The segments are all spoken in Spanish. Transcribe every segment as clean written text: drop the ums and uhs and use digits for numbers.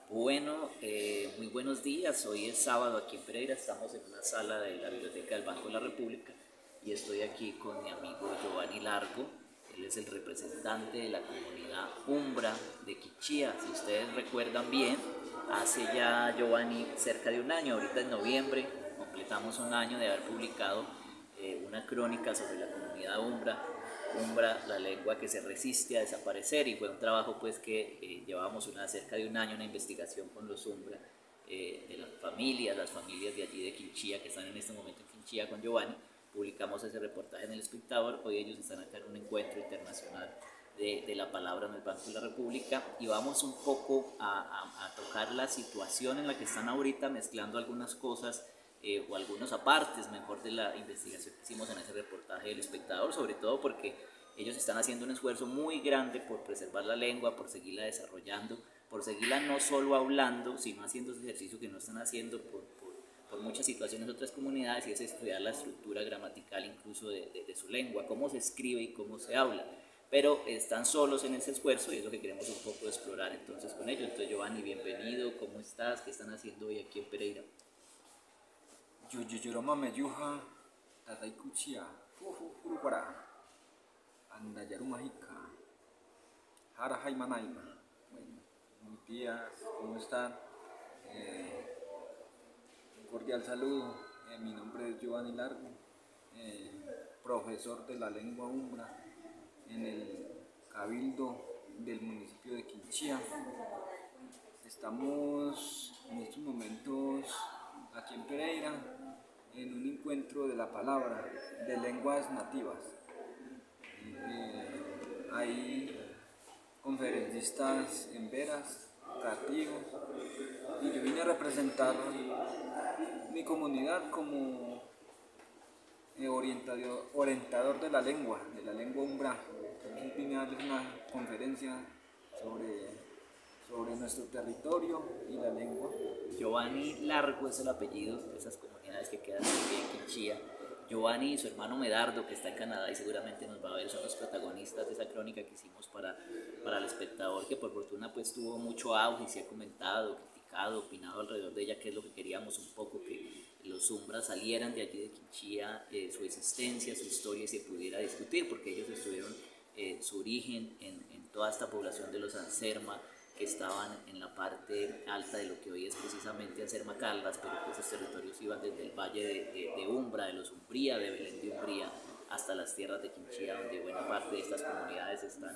Muy buenos días. Hoy es sábado aquí en Pereira. Estamos en una sala de la Biblioteca del Banco de la República y estoy aquí con mi amigo Giovanni Largo. Él es el representante de la comunidad Umbra de Quichía. Si ustedes recuerdan bien, hace ya Giovanni cerca de un año, ahorita en noviembre, completamos un año de haber publicado una crónica sobre la comunidad Umbra, la lengua que se resiste a desaparecer, y fue un trabajo pues que llevábamos cerca de un año, una investigación con los Umbra, de las familias de allí de Quinchía, que están en este momento en Quinchía con Giovanni. Publicamos ese reportaje en El Espectador. Hoy ellos están acá en un encuentro internacional de la palabra en el Banco de la República, y vamos un poco a tocar la situación en la que están ahorita, mezclando algunas cosas o algunos apartes, mejor, de la investigación que hicimos en ese reportaje del Espectador, sobre todo porque ellos están haciendo un esfuerzo muy grande por preservar la lengua, por seguirla desarrollando, por seguirla no solo hablando, sino haciendo ese ejercicio que no están haciendo por muchas situaciones de otras comunidades, y es estudiar la estructura gramatical incluso de su lengua, cómo se escribe y cómo se habla. Pero están solos en ese esfuerzo y es lo que queremos un poco explorar entonces con ellos. Entonces, Giovanni, bienvenido, ¿cómo estás? ¿Qué están haciendo hoy aquí en Pereira? Yuyuroma meyuja tataikuchia furukwara andayaru mágica hara haimanaima. Bueno, buenos días, ¿cómo están? Un cordial saludo. Mi nombre es Giovanni Largo, profesor de la lengua umbra en el Cabildo del municipio de Quinchía. Estamos en estos momentos aquí en Pereira en un encuentro de la palabra de lenguas nativas. Hay conferencistas en veras, cativos, y yo vine a representar mi comunidad como orientador de la lengua umbra. Entonces vine a darles una conferencia sobre nuestro territorio y la lengua. Giovanni Largo es el apellido de esas comunidades que quedan aquí en Quinchía. Giovanni y su hermano Medardo, que está en Canadá y seguramente nos va a ver, son los protagonistas de esa crónica que hicimos para El Espectador, que por fortuna pues tuvo mucho auge y se ha comentado, criticado, opinado alrededor de ella, que es lo que queríamos un poco, que los Umbras salieran de allí de Quinchía, su existencia, su historia, y se pudiera discutir, porque ellos estuvieron su origen en toda esta población de los Anserma, que estaban en la parte alta de lo que hoy es precisamente Anserma Caldas, pero que esos territorios iban desde el valle de Umbra, de los Umbría, de Belén de Umbría, hasta las tierras de Quinchía, donde buena parte de estas comunidades están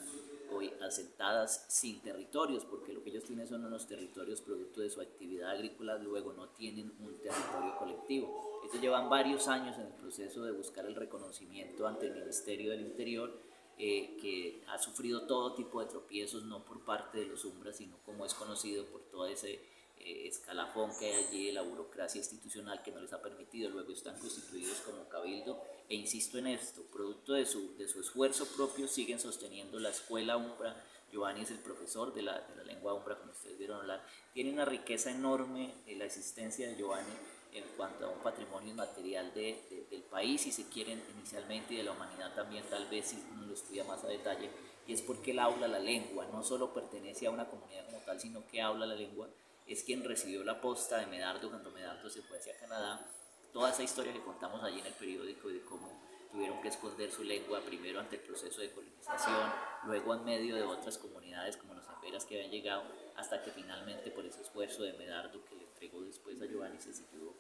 hoy asentadas sin territorios, porque lo que ellos tienen son unos territorios producto de su actividad agrícola, luego no tienen un territorio colectivo. Ellos llevan varios años en el proceso de buscar el reconocimiento ante el Ministerio del Interior, que ha sufrido todo tipo de tropiezos, no por parte de los Umbras, sino, como es conocido, por todo ese escalafón que hay allí de la burocracia institucional que no les ha permitido. Luego están constituidos como cabildo, e insisto en esto, producto de su esfuerzo propio, siguen sosteniendo la escuela Umbra. Giovanni es el profesor de la lengua Umbra, como ustedes vieron hablar. Tiene una riqueza enorme en la existencia de Giovanni en cuanto a un patrimonio inmaterial del país, si se quieren, inicialmente, y de la humanidad también, tal vez, si uno lo estudia más a detalle, y es porque él habla la lengua, no solo pertenece a una comunidad como tal, sino que habla la lengua. Es quien recibió la posta de Medardo cuando Medardo se fue hacia Canadá. Toda esa historia que contamos allí en el periódico, de cómo tuvieron que esconder su lengua, primero ante el proceso de colonización, luego en medio de otras comunidades como los emberas que habían llegado, hasta que finalmente, por ese esfuerzo de Medardo que le entregó después a Giovanni, se siguió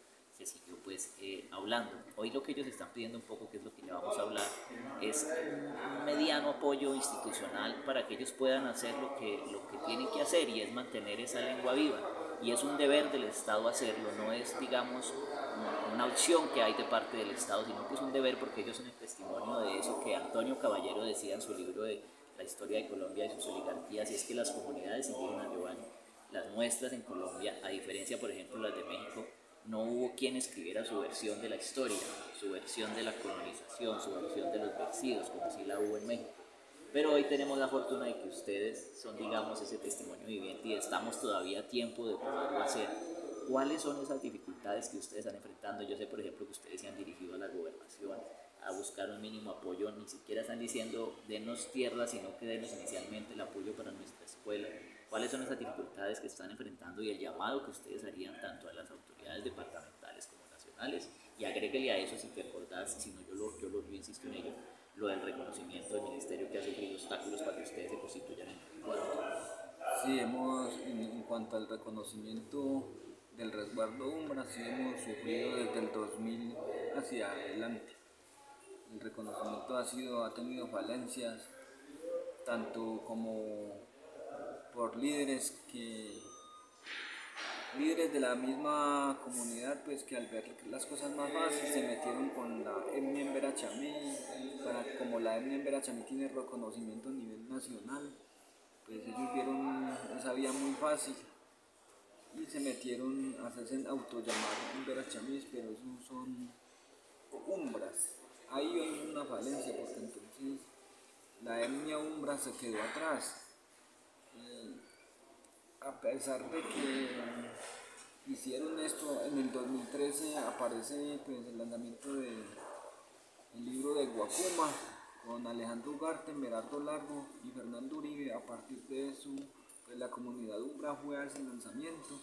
pues hablando. Hoy lo que ellos están pidiendo un poco, que es lo que ya vamos a hablar, es un mediano apoyo institucional para que ellos puedan hacer lo que tienen que hacer, y es mantener esa lengua viva. Y es un deber del Estado hacerlo, no es, digamos, una opción que hay de parte del Estado, sino que es un deber, porque ellos son el testimonio de eso que Antonio Caballero decía en su libro de La historia de Colombia y sus oligarquías, y es que las comunidades indígenas, Giovanni, las nuestras en Colombia, a diferencia, por ejemplo, las de México, no hubo quien escribiera su versión de la historia, su versión de la colonización, su versión de los vencidos, como si la hubo en México. Pero hoy tenemos la fortuna de que ustedes son, digamos, ese testimonio viviente, y estamos todavía a tiempo de poderlo hacer. ¿Cuáles son esas dificultades que ustedes están enfrentando? Yo sé, por ejemplo, que ustedes se han dirigido a la gobernación a buscar un mínimo apoyo. Ni siquiera están diciendo denos tierra, sino que denos inicialmente el apoyo para nuestra escuela. cuáles son esas dificultades que están enfrentando y el llamado que ustedes harían tanto a las autoridades departamentales como nacionales. Y agréguele a eso, si te acordás, si no yo insisto en ello, lo del reconocimiento del ministerio que ha sufrido obstáculos para que ustedes se constituyan en cuadro. Sí, en cuanto al reconocimiento del resguardo Umbra, sí hemos sufrido desde el 2000 hacia adelante. El reconocimiento ha tenido falencias, tanto como por líderes de la misma comunidad, pues que al ver las cosas más fáciles se metieron con la etnia en Verachamí, como la etnia en Verachamí tiene reconocimiento a nivel nacional, pues ellos vieron esa vía muy fácil y se metieron a hacerse autollamar en Verachamí, pero esos son umbras. Ahí hay una falencia porque entonces la etnia umbra se quedó atrás. A pesar de que hicieron esto, en el 2013 aparece pues, el lanzamiento del libro de Guacuma con Alejandro Ugarte, Merardo Largo y Fernando Uribe. A partir de eso, pues, la comunidad umbra fue a ese lanzamiento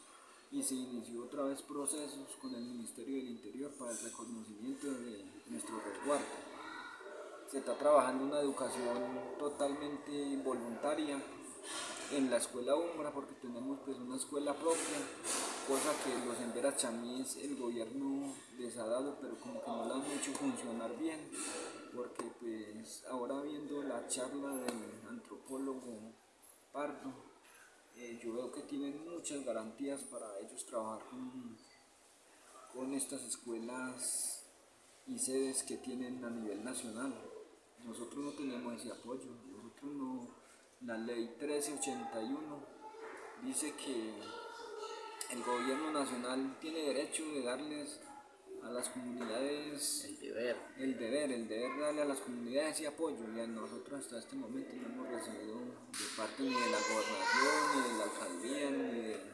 y se inició otra vez procesos con el Ministerio del Interior para el reconocimiento de nuestro resguardo. Se está trabajando una educación totalmente voluntaria en la escuela Umbra porque tenemos pues una escuela propia, cosa que los en Verachamís el gobierno les ha dado pero como que no la han hecho funcionar bien, porque pues ahora viendo la charla del antropólogo Pardo, yo veo que tienen muchas garantías para ellos trabajar con estas escuelas y sedes que tienen a nivel nacional. Nosotros no tenemos ese apoyo, nosotros no. La ley 1381 dice que el gobierno nacional tiene derecho de darles a las comunidades el deber de darle a las comunidades ese apoyo, y a nosotros hasta este momento no hemos recibido de parte ni de la gobernación, ni de la alcaldía, ni del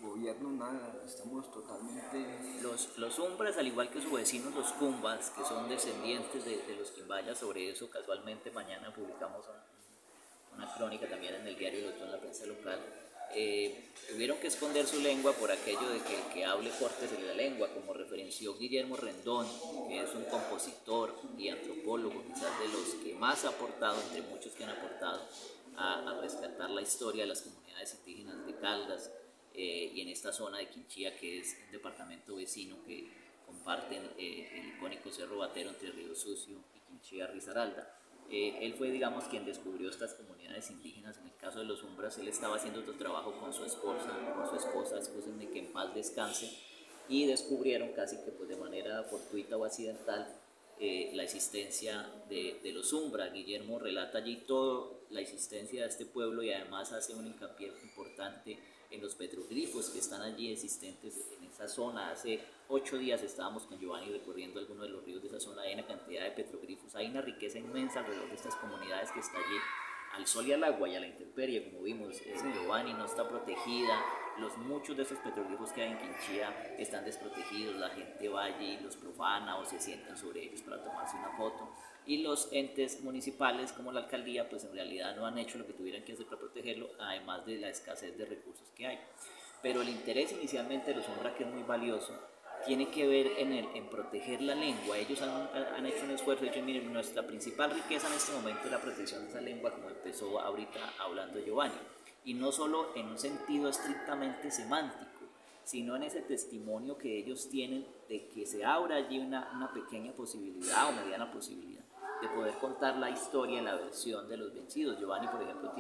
gobierno, nada. Estamos totalmente... Los umbras, al igual que sus vecinos los cumbas, que son descendientes de los quimbayas, sobre eso casualmente mañana publicamos una crónica también en el diario Lotón, en la prensa local, tuvieron que esconder su lengua por aquello de que el que hable córtese la lengua, como referenció Guillermo Rendón, que es un compositor y antropólogo, quizás de los que más ha aportado, entre muchos que han aportado, a rescatar la historia de las comunidades indígenas de Caldas y en esta zona de Quinchía, que es un departamento vecino que comparten el icónico Cerro Batero entre Río Sucio y Quinchía Risaralda. Él fue, digamos, quien descubrió estas comunidades indígenas. En el caso de los umbras, él estaba haciendo otro trabajo con su esposa, escúsenme que en paz descanse, y descubrieron casi que pues, de manera fortuita o accidental la existencia de los umbras. Guillermo relata allí toda la existencia de este pueblo y además hace un hincapié importante en los petroglifos que están allí existentes en esa zona. Hace 8 días estábamos con Giovanni recorriendo algunos de los ríos de esa zona, hay una cantidad de petroglifos, hay una riqueza inmensa alrededor de estas comunidades que está allí al sol y al agua y a la intemperie, como vimos. Giovanni no está protegida, muchos de esos petroglifos que hay en Quinchía están desprotegidos, la gente va allí, los profana o se sientan sobre ellos para tomarse una foto, y los entes municipales como la alcaldía pues en realidad no han hecho lo que tuvieran que hacer para protegerlo, además de la escasez de recursos que hay. Pero el interés inicialmente de los umbra, que es muy valioso, tiene que ver en proteger la lengua. Ellos han hecho un esfuerzo. Ellos, miren, nuestra principal riqueza en este momento es la protección de esa lengua, como empezó ahorita hablando Giovanni, y no solo en un sentido estrictamente semántico, sino en ese testimonio que ellos tienen de que se abra allí una pequeña posibilidad o mediana posibilidad de poder contar la historia y la versión de los vencidos. Giovanni, por ejemplo,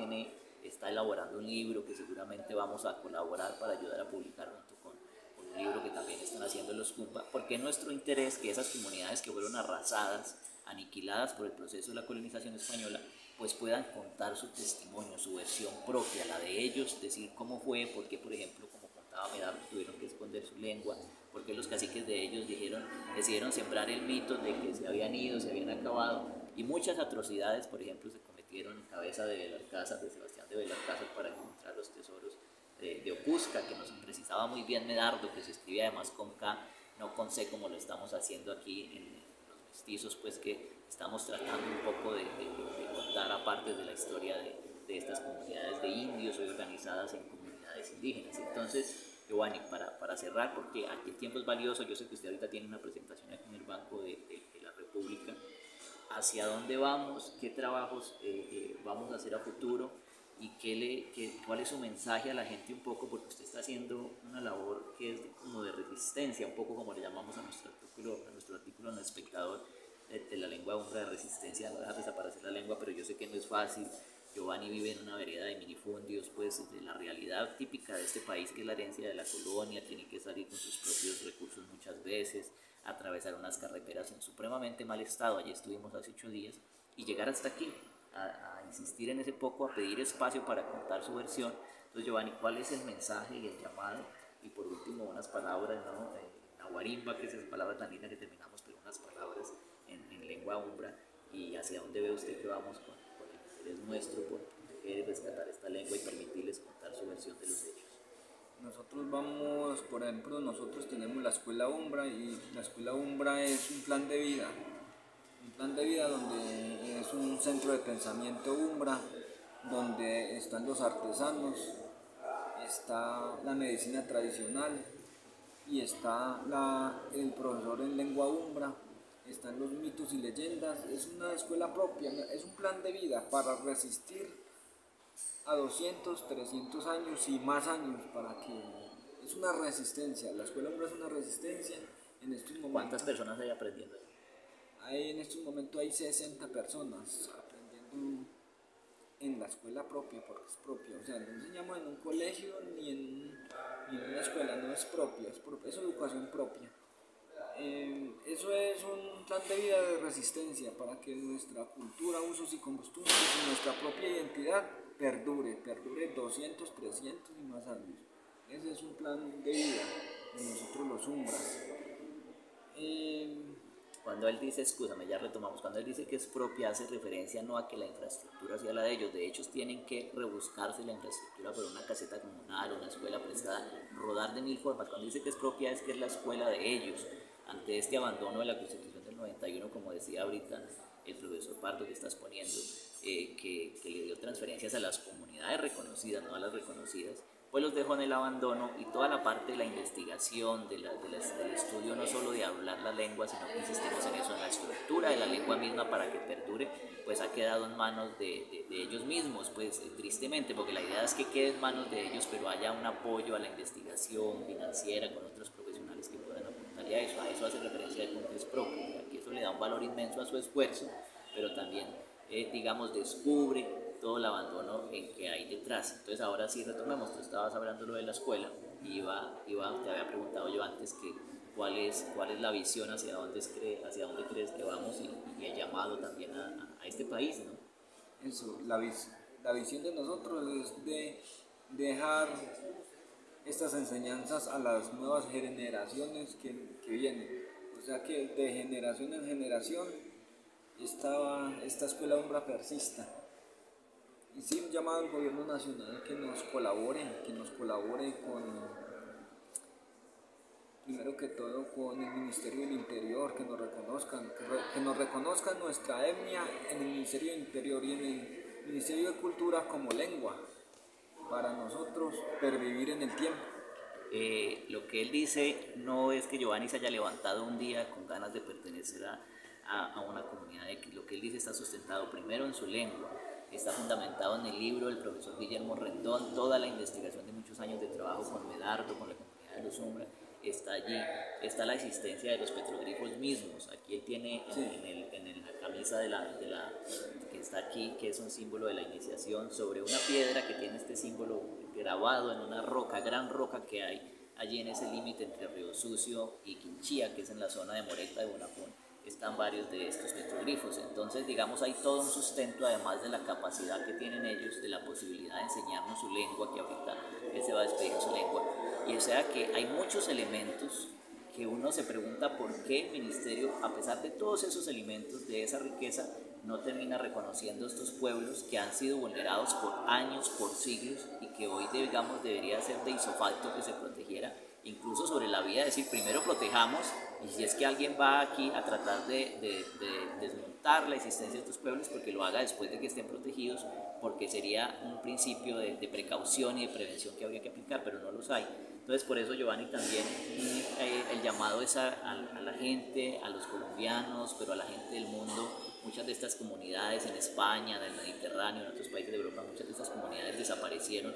está elaborando un libro que seguramente vamos a colaborar para ayudar a publicar junto con un libro que también están haciendo los Cumba, porque es nuestro interés que esas comunidades que fueron arrasadas, aniquiladas por el proceso de la colonización española, pues puedan contar su testimonio, su versión propia, la de ellos, decir cómo fue, porque por ejemplo, como contaba Medardo, tuvieron que esconder su lengua, porque los caciques de ellos decidieron sembrar el mito de que se habían ido, se habían acabado, y muchas atrocidades, por ejemplo, se cometieron en cabeza de Belalcázar, de Sebastián de Belalcázar, para encontrar los tesoros de Opusca, que nos precisaba muy bien Medardo, que se escribe además con K, no con C, como lo estamos haciendo aquí en los mestizos, pues que estamos tratando un poco de contar aparte de la historia de estas comunidades de indios hoy organizadas en comunidades indígenas. Entonces, Giovanni, para cerrar, porque aquí el tiempo es valioso, yo sé que usted ahorita tiene una presentación aquí en el Banco de la República. ¿Hacia dónde vamos? ¿Qué trabajos vamos a hacer a futuro? ¿Y cuál es su mensaje a la gente un poco? Porque usted está haciendo una labor que es como de resistencia, un poco como le llamamos a nuestro artículo en El Espectador, de la lengua umbra, de resistencia, no dejar desaparecer la lengua, pero yo sé que no es fácil. Giovanni vive en una vereda de minifundios, pues de la realidad típica de este país, que es la herencia de la colonia, tiene que salir con sus propios recursos muchas veces, atravesar unas carreteras en supremamente mal estado, allí estuvimos hace 8 días, y llegar hasta aquí, a insistir en ese poco, a pedir espacio para contar su versión. Entonces, Giovanni, ¿cuál es el mensaje y el llamado? Y por último, unas palabras, ¿no? Nahuarimba, que es esa palabra tan linda que terminamos, pero unas palabras en lengua umbra, y hacia dónde ve usted que vamos con el interés nuestro por proteger y rescatar esta lengua y permitirles contar su versión de los hechos. Nosotros vamos, por ejemplo, nosotros tenemos la Escuela Umbra, y la Escuela Umbra es un plan de vida donde es un centro de pensamiento umbra, donde están los artesanos, está la medicina tradicional y está el profesor en lengua umbra, están los mitos y leyendas. Es una escuela propia, es un plan de vida para resistir a 200, 300 años y más años, es una resistencia. La escuela umbra es una resistencia en estos momentos. ¿Cuántas personas hay aprendiendo? En estos momentos hay 60 personas aprendiendo en la escuela propia, porque es propia. O sea, no enseñamos en un colegio ni en una escuela, no es propia, es educación propia. Eso es un plan de vida de resistencia para que nuestra cultura, usos y costumbres y nuestra propia identidad perdure 200, 300 y más años. Ese es un plan de vida de nosotros los umbras. Cuando él dice, escúchame, ya retomamos, cuando él dice que es propia, hace referencia no a que la infraestructura sea la de ellos, de hecho tienen que rebuscarse la infraestructura por una caseta comunal, una escuela prestada, rodar de mil formas. Cuando dice que es propia, es que es la escuela de ellos. Ante este abandono de la Constitución del 91, como decía ahorita el profesor Pardo que estás poniendo, que le dio transferencias a las comunidades reconocidas, no a las reconocidas, pues los dejó en el abandono, y toda la parte de la investigación, del estudio, no solo de hablar la lengua, sino que insistimos en eso, en la estructura de la lengua misma para que perdure, pues ha quedado en manos de ellos mismos, pues tristemente, porque la idea es que quede en manos de ellos, pero haya un apoyo a la investigación financiera con otros profesionales que puedan apuntarle a eso hace referencia de que es propio, que eso le da un valor inmenso a su esfuerzo, pero también, digamos, descubre todo el abandono en que hay detrás. Entonces ahora sí retomemos, tú estabas hablando lo de la escuela, y te había preguntado yo antes que cuál es la visión, hacia dónde crees que vamos, y el llamado también a este país, ¿no? Eso, la visión de nosotros es de dejar estas enseñanzas a las nuevas generaciones que vienen. O sea, que de generación en generación esta escuela umbra persista. Y sí, un llamado al gobierno nacional que nos colabore primero que todo con el Ministerio del Interior, que nos reconozcan nuestra etnia en el Ministerio del Interior y en el Ministerio de Cultura como lengua, para nosotros pervivir en el tiempo. Lo que él dice no es que Giovanni se haya levantado un día con ganas de pertenecer a una comunidad X. Lo que él dice está sustentado primero en su lengua, está fundamentado en el libro del profesor Guillermo Rendón, toda la investigación de muchos años de trabajo con Medardo, con la comunidad de los Umbra, está allí, está la existencia de los petroglifos mismos. Aquí él tiene en la camisa que está aquí, que es un símbolo de la iniciación, sobre una piedra que tiene este símbolo grabado en una roca, gran roca que hay allí en ese límite entre Río Sucio y Quinchía, que es en la zona de Moreta de Bonafón. Están varios de estos petroglifos. Entonces, digamos, hay todo un sustento, además de la capacidad que tienen ellos, de la posibilidad de enseñarnos su lengua, que ahorita él se va a despedir en su lengua. Y o sea que hay muchos elementos que uno se pregunta por qué el ministerio, a pesar de todos esos elementos, de esa riqueza, no termina reconociendo estos pueblos que han sido vulnerados por años, por siglos, y que hoy, digamos, debería ser de isofacto que se protegiera, incluso sobre la vía de decir, primero protejamos, y si es que alguien va aquí a tratar de desmontar la existencia de estos pueblos, porque lo haga después de que estén protegidos, porque sería un principio de precaución y de prevención que habría que aplicar, pero no los hay. Entonces por eso, Giovanni, también el llamado es a la gente, a los colombianos, pero a la gente del mundo. Muchas de estas comunidades en España, en el Mediterráneo, en otros países de Europa, muchas de estas comunidades desaparecieron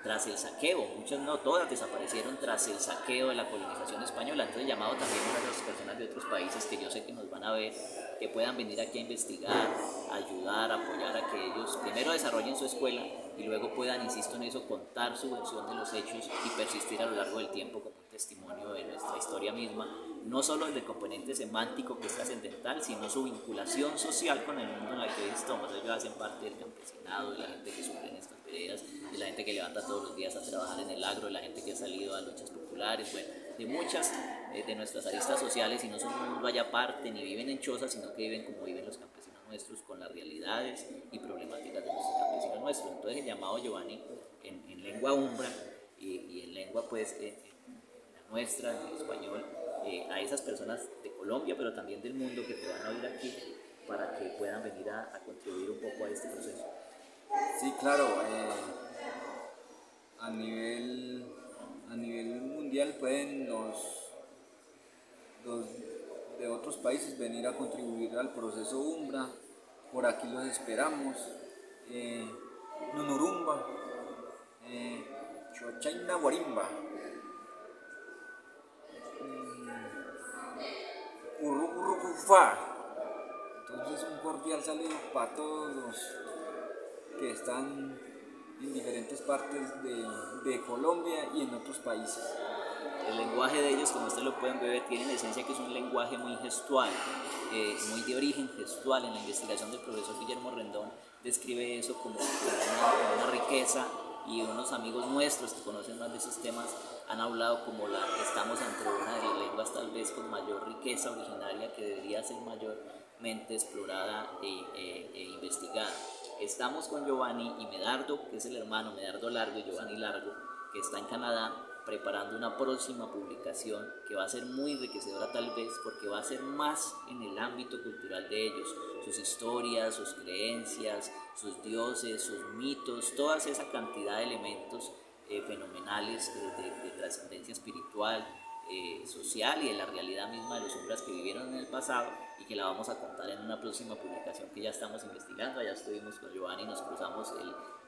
tras el saqueo, muchas no, todas desaparecieron tras el saqueo de la colonización española. Entonces, llamado también a las personas de otros países que yo sé que nos van a ver, que puedan venir aquí a investigar, a ayudar, a apoyar a que ellos primero desarrollen su escuela y luego puedan, insisto en eso, contar su versión de los hechos y persistir a lo largo del tiempo como un testimonio de nuestra historia misma, no solo desde el componente semántico, que es trascendental, sino su vinculación social con el mundo en el que estamos. Ellos hacen parte del campesinado, de la gente que sufre en estas veredas, de la gente que levanta todos los días a trabajar en el agro, de la gente que ha salido a luchas populares, bueno, de muchas de nuestras aristas sociales, y no son un mundo allá aparte, ni viven en chozas, sino que viven como viven los campesinos nuestros, con las realidades y problemáticas de los campesinos nuestros. Entonces, el llamado, Giovanni, en lengua umbra y en lengua pues la nuestra, en español, a esas personas de Colombia, pero también del mundo, que te van a oír aquí, para que puedan venir a contribuir un poco a este proceso. Sí, claro, a nivel, a nivel mundial pueden los de otros países venir a contribuir al proceso Umbra. Por aquí los esperamos. Nunurumba, Chochaina Guarimba, Urrucufa. Entonces, un cordial saludo para todos los que están en diferentes partes de Colombia y en otros países. El lenguaje de ellos, como ustedes lo pueden ver, tiene en esencia que es un lenguaje muy gestual, muy de origen gestual. En la investigación del profesor Guillermo Rendón describe eso como una riqueza, y unos amigos nuestros que conocen más de esos temas han hablado como estamos ante una de las lenguas tal vez con mayor riqueza originaria, que debería ser mayormente explorada e investigada. Estamos con Giovanni y Medardo, que es el hermano Medardo Largo y Giovanni Largo, que está en Canadá, preparando una próxima publicación que va a ser muy enriquecedora tal vez, porque va a ser más en el ámbito cultural de ellos, sus historias, sus creencias, sus dioses, sus mitos, toda esa cantidad de elementos fenomenales de trascendencia espiritual, social y de la realidad misma de los umbras que vivieron en el pasado, y que la vamos a contar en una próxima publicación que ya estamos investigando. Allá estuvimos con Giovanni, nos cruzamos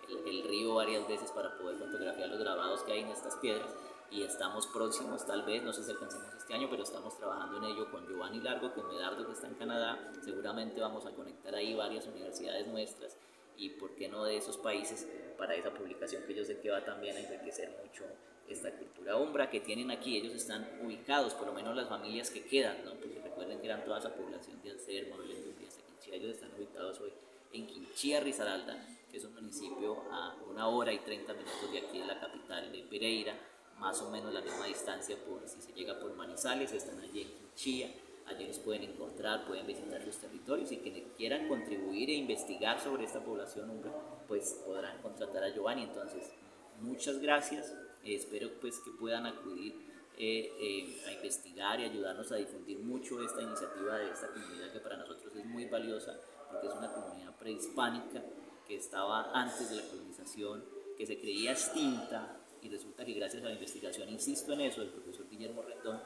el río varias veces para poder fotografiar los grabados que hay en estas piedras, y estamos próximos, tal vez, no sé si alcancemos este año, pero estamos trabajando en ello con Giovanni Largo, con Medardo, que está en Canadá. Seguramente vamos a conectar ahí varias universidades nuestras y por qué no de esos países, para esa publicación que yo sé que va también a enriquecer mucho esta cultura umbra que tienen aquí. Ellos están ubicados, por lo menos las familias que quedan, ¿no? Porque recuerden que eran toda esa población de Anselmo, Belén de Urias, de Quinchía. Ellos están ubicados hoy en Quinchía, Risaralda, que es un municipio a 1 hora y 30 minutos de aquí, de la capital de Pereira, más o menos la misma distancia por si se llega por Manizales. Están allí en Quinchía. Allí los pueden encontrar, pueden visitar sus territorios, y quienes quieran contribuir e investigar sobre esta población umbra, pues podrán contratar a Giovanni. Entonces, muchas gracias. Espero pues que puedan acudir a investigar y ayudarnos a difundir mucho esta iniciativa de esta comunidad, que para nosotros es muy valiosa, porque es una comunidad prehispánica que estaba antes de la colonización, que se creía extinta, y resulta que gracias a la investigación, insisto en eso, del profesor Guillermo Rendón,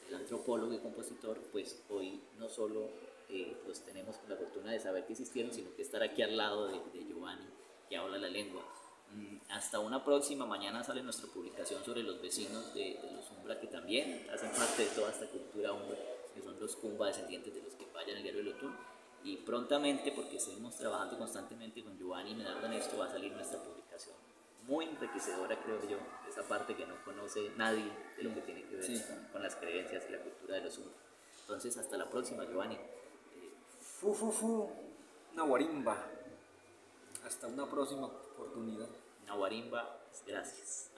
el antropólogo y compositor, pues hoy no solo los tenemos con la fortuna de saber que existieron, sino que estar aquí al lado de Giovanni, que habla la lengua. Hasta una próxima. Mañana sale nuestra publicación sobre los vecinos de los umbra, que también hacen parte de toda esta cultura umbra, que son los Cumba, descendientes de los que vayan el diario del Otún. Y prontamente, porque seguimos trabajando constantemente con Giovanni y Medardo en esto, va a salir nuestra publicación muy enriquecedora, creo yo, de esa parte que no conoce nadie de lo que tiene que ver con las creencias y la cultura de los umbra. Entonces, hasta la próxima, Giovanni. Una guarimba. Hasta una próxima oportunidad. Una guarimba, gracias.